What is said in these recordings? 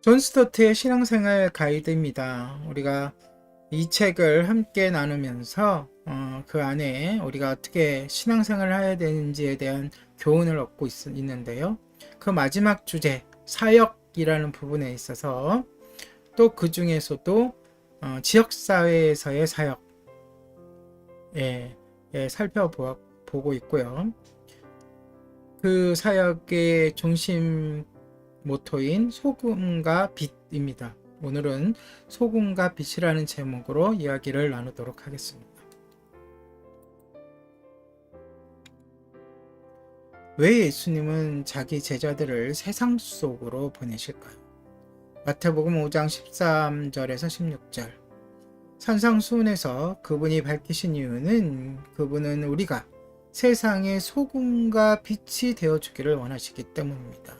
존 스토트의 신앙생활 가이드입니다. 우리가 이 책을 함께 나누면서 그 안에 우리가 어떻게 신앙생활을 해야 되는지에 대한 교훈을 얻고 있는데요. 그 마지막 주제, 사역이라는 부분에 있어서 또 그 중에서도 지역사회에서의 사역, 살펴보고 있고요. 그 사역의 중심 모토인 소금과 빛입니다. 오늘은 소금과 빛이라는 제목으로 이야기를 나누도록 하겠습니다. 왜 예수님은 자기 제자들을 세상 속으로 보내실까요? 마태복음 5장 13절에서 16절. 산상수훈에서 그분이 밝히신 이유는 그분은 우리가 세상의 소금과 빛이 되어주기를 원하시기 때문입니다.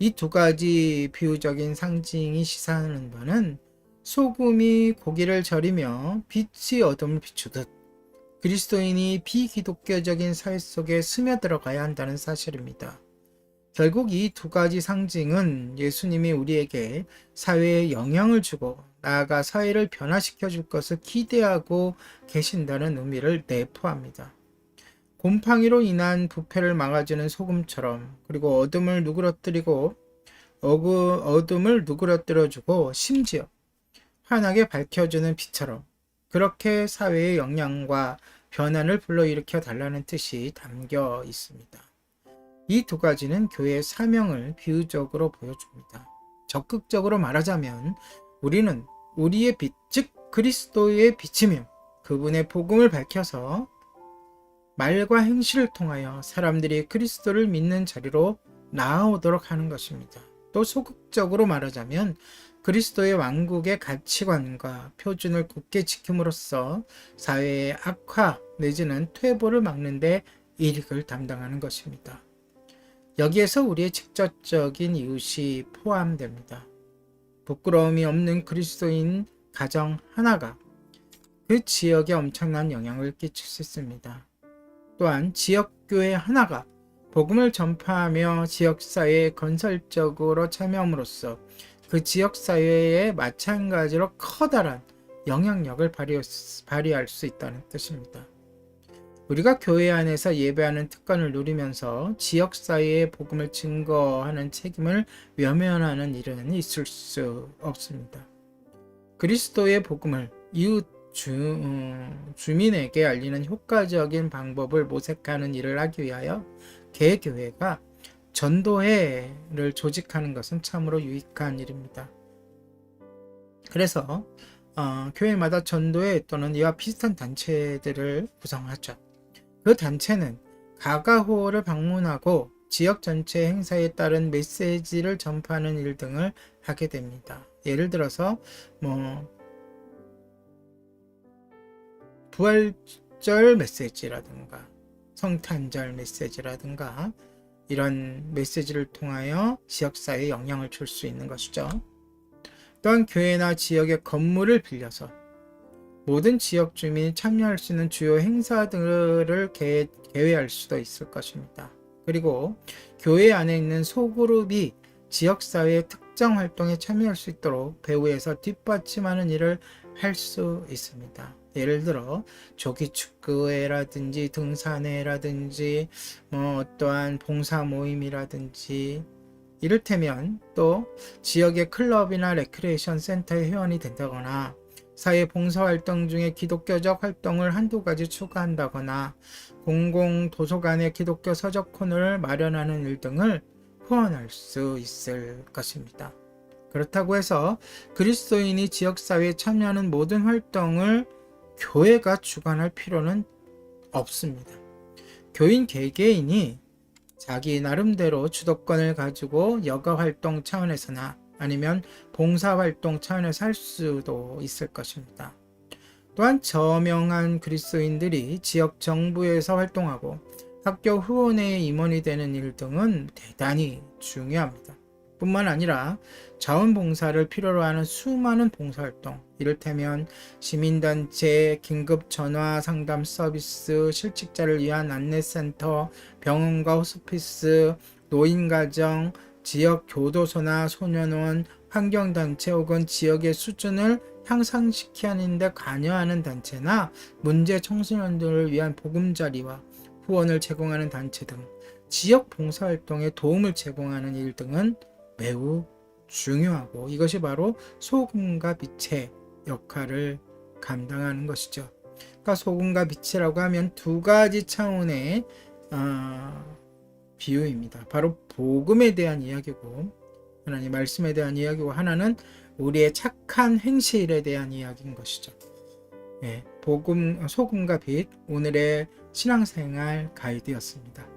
이 두 가지 비유적인 상징이 시사하는 바는 소금이 고기를 절이며 빛이 어둠을 비추듯 그리스도인이 비기독교적인 사회 속에 스며들어가야 한다는 사실입니다. 결국 이 두 가지 상징은 예수님이 우리에게 사회에 영향을 주고 나아가 사회를 변화시켜 줄 것을 기대하고 계신다는 의미를 내포합니다. 곰팡이로 인한 부패를 막아주는 소금처럼, 그리고 어둠을 누그러뜨려주고 심지어 환하게 밝혀주는 빛처럼, 그렇게 사회의 영향과 변화를 불러일으켜 달라는 뜻이 담겨 있습니다. 이 두 가지는 교회의 사명을 비유적으로 보여줍니다. 적극적으로 말하자면 우리는 우리의 빛, 즉 그리스도의 빛이며 그분의 복음을 밝혀서 말과 행실을 통하여 사람들이 그리스도를 믿는 자리로 나아오도록 하는 것입니다. 또 소극적으로 말하자면 그리스도의 왕국의 가치관과 표준을 굳게 지킴으로써 사회의 악화 내지는 퇴보를 막는 데 일익을 담당하는 것입니다. 여기에서 우리의 직접적인 이웃이 포함됩니다. 부끄러움이 없는 그리스도인 가정 하나가 그 지역에 엄청난 영향을 끼칠 수 있습니다. 또한 지역교회 하나가 복음을 전파하며 지역사회에 건설적으로 참여함으로써 그 지역사회에 마찬가지로 커다란 영향력을 발휘할 수 있다는 뜻입니다. 우리가 교회 안에서 예배하는 특권을 누리면서 지역사회의 복음을 증거하는 책임을 외면하는 일은 있을 수 없습니다. 그리스도의 복음을 이웃 주민에게 알리는 효과적인 방법을 모색하는 일을 하기 위하여 개교회가 전도회를 조직하는 것은 참으로 유익한 일입니다. 그래서 교회마다 전도회 또는 이와 비슷한 단체들을 구성하죠. 그 단체는 가가호를 방문하고 지역 전체 행사에 따른 메시지를 전파하는 일 등을 하게 됩니다. 예를 들어서 부활절 메시지라든가 성탄절 메시지라든가 이런 메시지를 통하여 지역사회에 영향을 줄 수 있는 것이죠. 또한 교회나 지역의 건물을 빌려서 모든 지역 주민이 참여할 수 있는 주요 행사들을 개회할 수도 있을 것입니다. 그리고 교회 안에 있는 소그룹이 지역사회의 특정 활동에 참여할 수 있도록 배후에서 뒷받침하는 일을 할 수 있습니다. 예를 들어 조기축구회라든지 등산회라든지 어떠한 봉사 모임이라든지, 이를테면 또 지역의 클럽이나 레크레이션 센터의 회원이 된다거나 사회 봉사활동 중에 기독교적 활동을 한두 가지 추가한다거나 공공 도서관에 기독교 서적 코너를 마련하는 일 등을 후원할 수 있을 것입니다. 그렇다고 해서 그리스도인이 지역사회에 참여하는 모든 활동을 교회가 주관할 필요는 없습니다. 교인 개개인이 자기 나름대로 주도권을 가지고 여가활동 차원에서나 아니면 봉사활동 차원에서 할 수도 있을 것입니다. 또한 저명한 그리스도인들이 지역 정부에서 활동하고 학교 후원회의 임원이 되는 일 등은 대단히 중요합니다. 뿐만 아니라 자원봉사를 필요로 하는 수많은 봉사활동, 이를테면 시민단체, 긴급 전화 상담 서비스, 실직자를 위한 안내센터, 병원과 호스피스, 노인가정, 지역 교도소나 소년원, 환경단체 혹은 지역의 수준을 향상시키는 데 관여하는 단체나 문제 청소년들을 위한 보금자리와 후원을 제공하는 단체 등 지역 봉사활동에 도움을 제공하는 일 등은 매우 중요하고, 이것이 바로 소금과 빛의 역할을 감당하는 것이죠. 그러니까 소금과 빛이라고 하면 두 가지 차원의 비유입니다. 바로 복음에 대한 이야기고, 하나님 말씀에 대한 이야기고, 하나는 우리의 착한 행실에 대한 이야기인 것이죠. 예, 소금과 빛, 오늘의 신앙생활 가이드였습니다.